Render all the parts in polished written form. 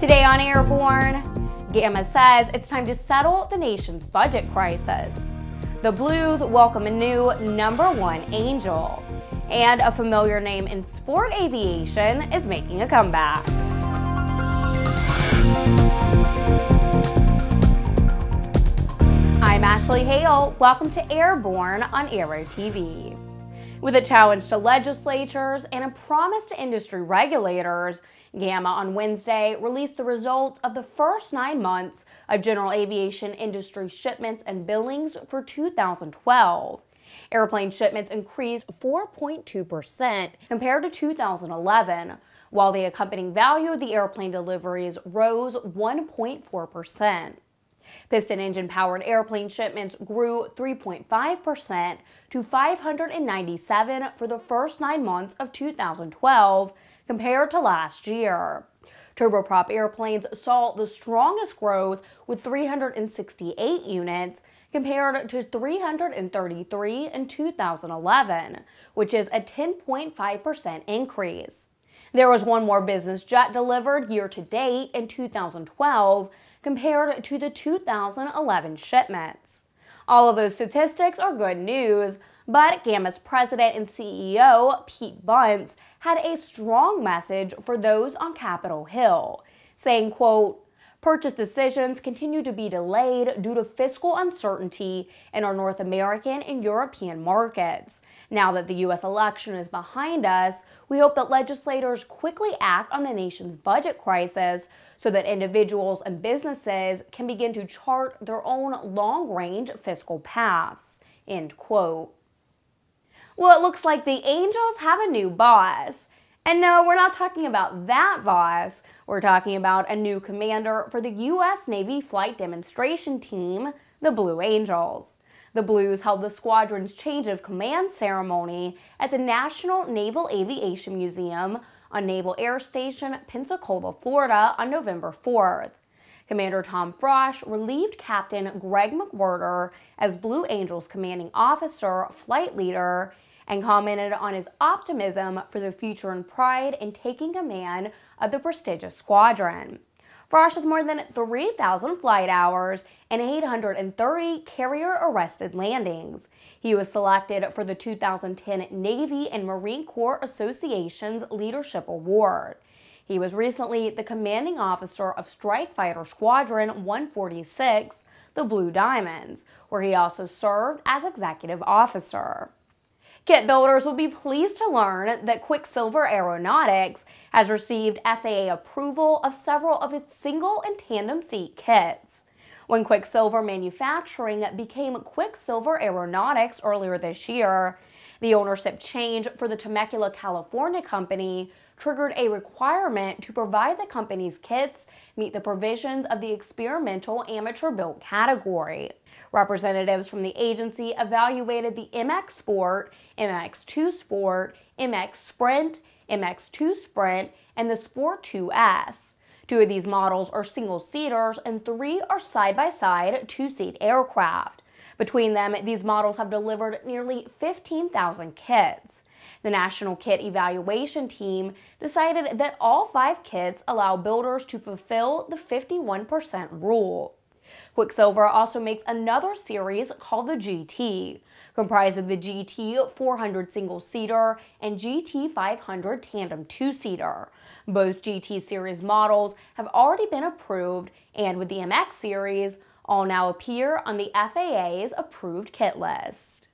Today on Airborne, GAMA says it's time to settle the nation's budget crisis. The Blues welcome a new #1 angel. And a familiar name in sport aviation is making a comeback. I'm Ashley Hale. Welcome to Airborne on Aero-TV. With a challenge to legislators and a promise to industry regulators, GAMA on Wednesday released the results of the first 9 months of general aviation industry shipments and billings for 2012. Airplane shipments increased 4.2% compared to 2011, while the accompanying value of the airplane deliveries rose 1.4%. Piston engine-powered airplane shipments grew 3.5% to 597 for the first 9 months of 2012 compared to last year. Turboprop airplanes saw the strongest growth with 368 units compared to 333 in 2011, which is a 10.5% increase. There was one more business jet delivered year-to-date in 2012 compared to the 2011 shipments. All of those statistics are good news, but GAMA's president and CEO, Pete Bunce, had a strong message for those on Capitol Hill, saying, quote, "Purchase decisions continue to be delayed due to fiscal uncertainty in our North American and European markets. Now that the U.S. election is behind us, we hope that legislators quickly act on the nation's budget crisis so that individuals and businesses can begin to chart their own long-range fiscal paths." End quote. Well, it looks like the Angels have a new boss. And no, we're not talking about that boss. We're talking about a new commander for the U.S. Navy Flight Demonstration Team, the Blue Angels. The Blues held the squadron's change of command ceremony at the National Naval Aviation Museum on Naval Air Station, Pensacola, Florida on November 4th. Commander Tom Frosch relieved Captain Greg McWherter as Blue Angels commanding officer, flight leader, and commented on his optimism for the future and pride in taking command of the prestigious squadron. Frosch has more than 3,000 flight hours and 830 carrier-arrested landings. He was selected for the 2010 Navy and Marine Corps Association's Leadership Award. He was recently the commanding officer of Strike Fighter Squadron 146, the Blue Diamonds, where he also served as executive officer. Kit builders will be pleased to learn that Quicksilver Aeronautics has received FAA approval of several of its single and tandem seat kits. When Quicksilver Manufacturing became Quicksilver Aeronautics earlier this year, the ownership change for the Temecula, California company triggered a requirement to provide the company's kits meet the provisions of the experimental amateur built category. Representatives from the agency evaluated the MX Sport, MX2 Sport, MX Sprint, MX2 Sprint, and the Sport 2S. 2 of these models are single-seaters and 3 are side-by-side 2-seat aircraft. Between them, these models have delivered nearly 15,000 kits. The National Kit Evaluation Team decided that all 5 kits allow builders to fulfill the 51% rule. Quicksilver also makes another series called the GT, comprised of the GT 400 single-seater and GT 500 tandem 2-seater. Both GT series models have already been approved, and with the MX series, all now appear on the FAA's approved kit list.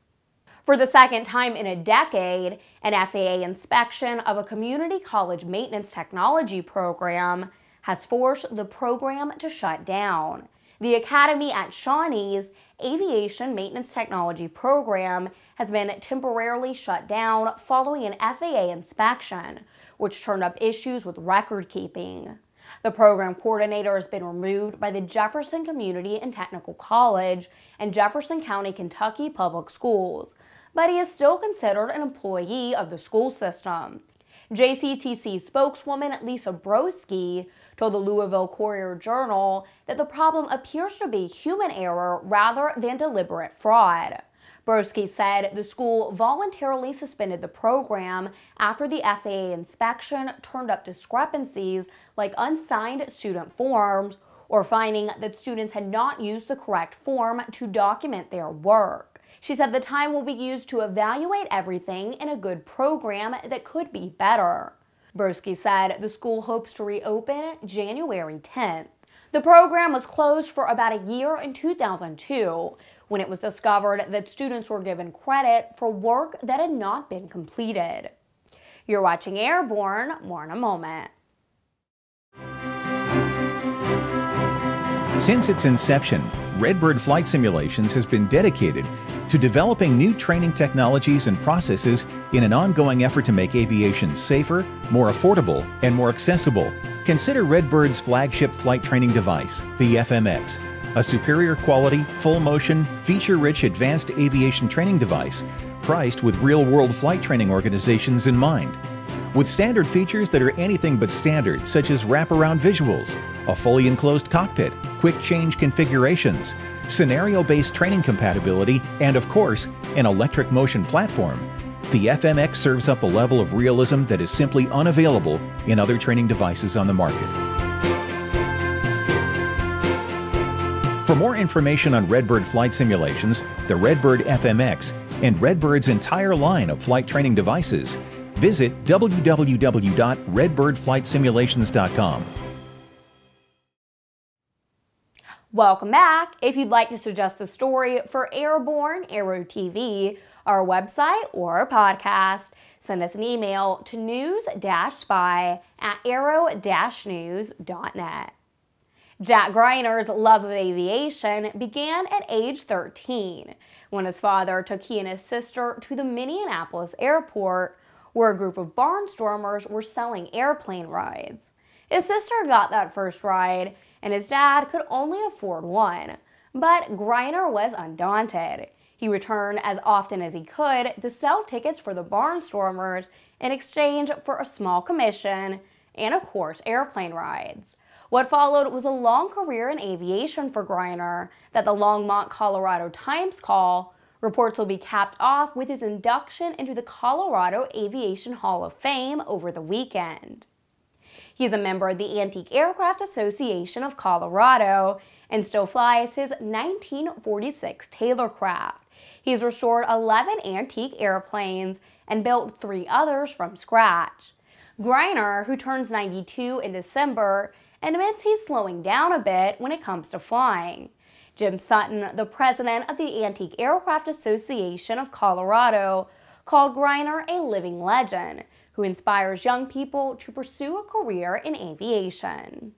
For the second time in a decade, an FAA inspection of a community college maintenance technology program has forced the program to shut down. The Academy at Shawnee's Aviation Maintenance Technology program has been temporarily shut down following an FAA inspection, which turned up issues with record keeping. The program coordinator has been removed by the Jefferson Community and Technical College and Jefferson County, Kentucky Public Schools, but he is still considered an employee of the school system. JCTC spokeswoman Lisa Broski told the Louisville Courier-Journal that the problem appears to be human error rather than deliberate fraud. Broski said the school voluntarily suspended the program after the FAA inspection turned up discrepancies like unsigned student forms or finding that students had not used the correct form to document their work. She said the time will be used to evaluate everything in a good program that could be better. Broski said the school hopes to reopen January 10th. The program was closed for about a year in 2002 when it was discovered that students were given credit for work that had not been completed. You're watching Airborne. More in a moment. Since its inception, Redbird Flight Simulations has been dedicated to developing new training technologies and processes in an ongoing effort to make aviation safer, more affordable, and more accessible. Consider Redbird's flagship flight training device, the FMX, a superior quality, full-motion, feature-rich advanced aviation training device priced with real-world flight training organizations in mind. With standard features that are anything but standard, such as wraparound visuals, a fully enclosed cockpit, quick change configurations, scenario-based training compatibility, and of course, an electric motion platform, the FMX serves up a level of realism that is simply unavailable in other training devices on the market. For more information on Redbird flight simulations, the Redbird FMX, and Redbird's entire line of flight training devices, visit www.redbirdflightsimulations.com. Welcome back. If you'd like to suggest a story for Airborne, Aero-TV, our website, or podcast, send us an email to news-spy@aero-news.net. Jack Greiner's love of aviation began at age 13 when his father took he and his sister to the Minneapolis airport where a group of barnstormers were selling airplane rides. His sister got that first ride and his dad could only afford one, but Greiner was undaunted. He returned as often as he could to sell tickets for the barnstormers in exchange for a small commission and, of course, airplane rides. What followed was a long career in aviation for Greiner that the Longmont, Colorado Times call reports will be capped off with his induction into the Colorado Aviation Hall of Fame over the weekend. He's a member of the Antique Aircraft Association of Colorado and still flies his 1946 Taylorcraft. He's restored 11 antique airplanes and built 3 others from scratch. Greiner, who turns 92 in December, admits he's slowing down a bit when it comes to flying. Jim Sutton, the president of the Antique Aircraft Association of Colorado, called Greiner a living legend who inspires young people to pursue a career in aviation.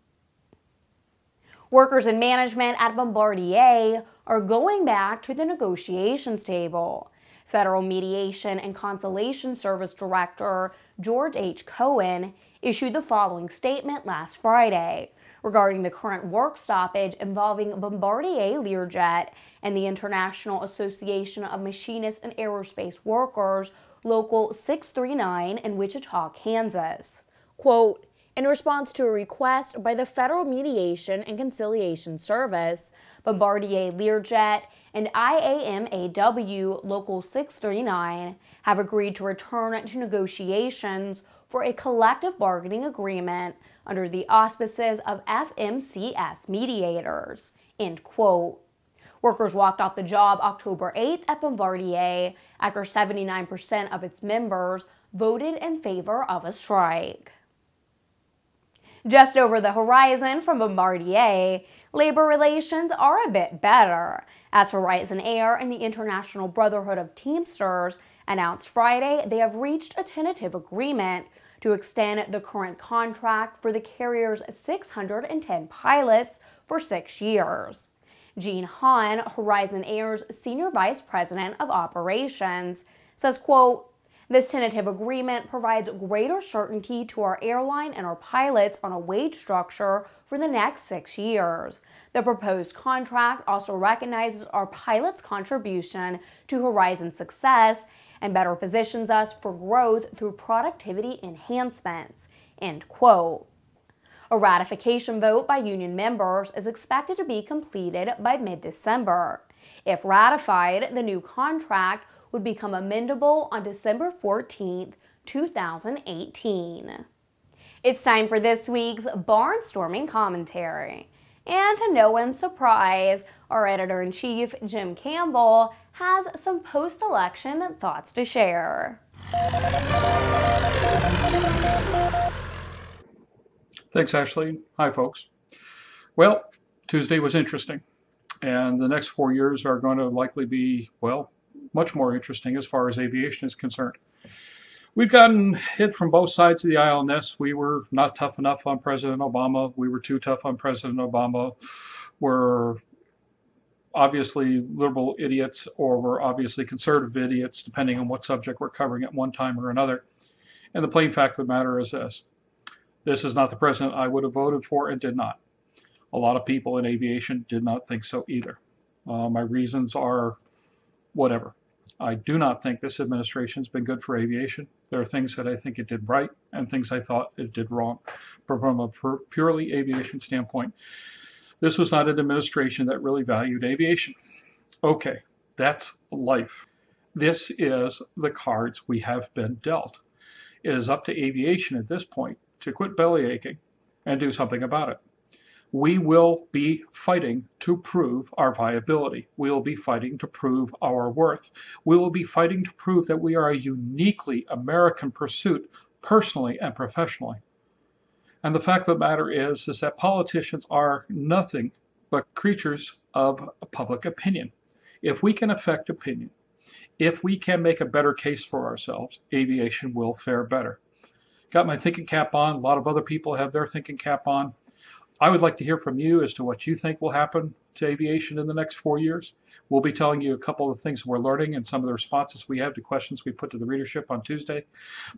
Workers in management at Bombardier are going back to the negotiations table. Federal Mediation and Consolation Service Director George H. Cohen issued the following statement last Friday regarding the current work stoppage involving Bombardier Learjet and the International Association of Machinists and Aerospace Workers, Local 639 in Wichita, Kansas. Quote, in response to a request by the Federal Mediation and Conciliation Service, Bombardier Learjet and IAMAW Local 639 have agreed to return to negotiations for a collective bargaining agreement under the auspices of FMCS mediators, end quote. Workers walked off the job October 8th at Bombardier after 79% of its members voted in favor of a strike. Just over the horizon from Bombardier, labor relations are a bit better, as Horizon Air and the International Brotherhood of Teamsters announced Friday they have reached a tentative agreement to extend the current contract for the carrier's 610 pilots for 6 years. Gene Hahn, Horizon Air's Senior Vice President of Operations, says, quote, this tentative agreement provides greater certainty to our airline and our pilots on a wage structure for the next 6 years. The proposed contract also recognizes our pilots' contribution to Horizon's success and better positions us for growth through productivity enhancements, end quote. A ratification vote by union members is expected to be completed by mid-December. If ratified, the new contract would become amendable on December 14, 2018. It's time for this week's barnstorming commentary. And to no one's surprise, our editor-in-chief, Jim Campbell, has some post-election thoughts to share. Thanks, Ashley. Hi, folks. Well, Tuesday was interesting, and the next 4 years are going to likely be, well, much more interesting as far as aviation is concerned. We've gotten hit from both sides of the aisle on this. We were not tough enough on President Obama. We were too tough on President Obama. We're obviously liberal idiots, or we're obviously conservative idiots, depending on what subject we're covering at one time or another. And the plain fact of the matter is this. This is not the president I would have voted for and did not. A lot of people in aviation did not think so either. My reasons are whatever. I do not think this administration has been good for aviation. There are things that I think it did right and things I thought it did wrong. But from a purely aviation standpoint, this was not an administration that really valued aviation. Okay, that's life. This is the cards we have been dealt. It is up to aviation at this point to quit belly aching and do something about it. We will be fighting to prove our viability. We will be fighting to prove our worth. We will be fighting to prove that we are a uniquely American pursuit, personally and professionally. And the fact of the matter is that politicians are nothing but creatures of public opinion. If we can affect opinion, if we can make a better case for ourselves, aviation will fare better. Got my thinking cap on. A lot of other people have their thinking cap on. I would like to hear from you as to what you think will happen to aviation in the next 4 years. We'll be telling you a couple of things we're learning and some of the responses we have to questions we put to the readership on Tuesday.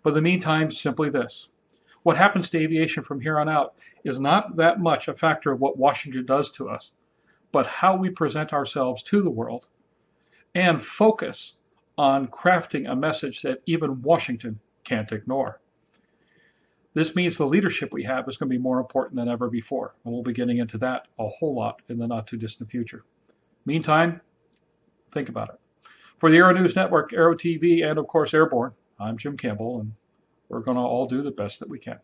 But in the meantime, simply this. What happens to aviation from here on out is not that much a factor of what Washington does to us, but how we present ourselves to the world and focus on crafting a message that even Washington can't ignore. This means the leadership we have is going to be more important than ever before, and we'll be getting into that a whole lot in the not-too-distant future. Meantime, think about it. For the Aero-News Network, Aero-TV, and of course Airborne, I'm Jim Campbell, and we're going to all do the best that we can.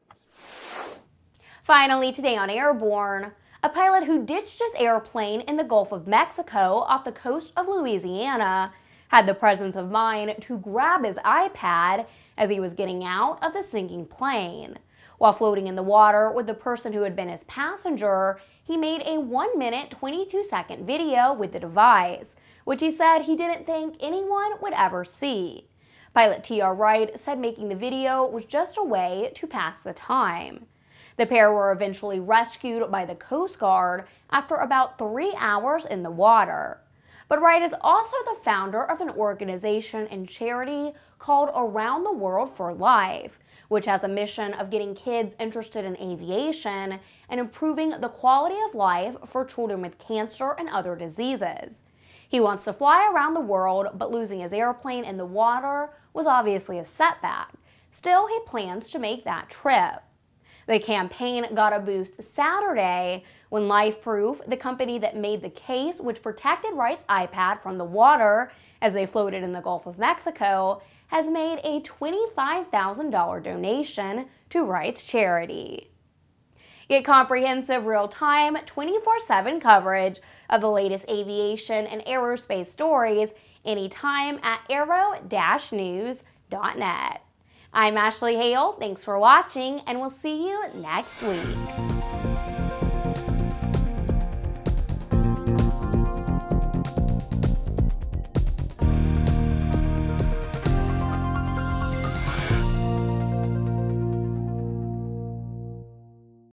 Finally, today on Airborne, a pilot who ditched his airplane in the Gulf of Mexico off the coast of Louisiana had the presence of mind to grab his iPad as he was getting out of the sinking plane. While floating in the water with the person who had been his passenger, he made a 1-minute, 22-second video with the device, which he said he didn't think anyone would ever see. Pilot T.R. Wright said making the video was just a way to pass the time. The pair were eventually rescued by the Coast Guard after about 3 hours in the water. But Wright is also the founder of an organization and charity called Around the World for Life, which has a mission of getting kids interested in aviation and improving the quality of life for children with cancer and other diseases. He wants to fly around the world, but losing his airplane in the water was obviously a setback. Still, he plans to make that trip. The campaign got a boost Saturday when LifeProof, the company that made the case which protected Wright's iPad from the water as they floated in the Gulf of Mexico, has made a $25,000 donation to Wright's charity. Get comprehensive, real-time, 24/7 coverage of the latest aviation and aerospace stories anytime at Aero-News.net. I'm Ashley Hale, thanks for watching, and we'll see you next week.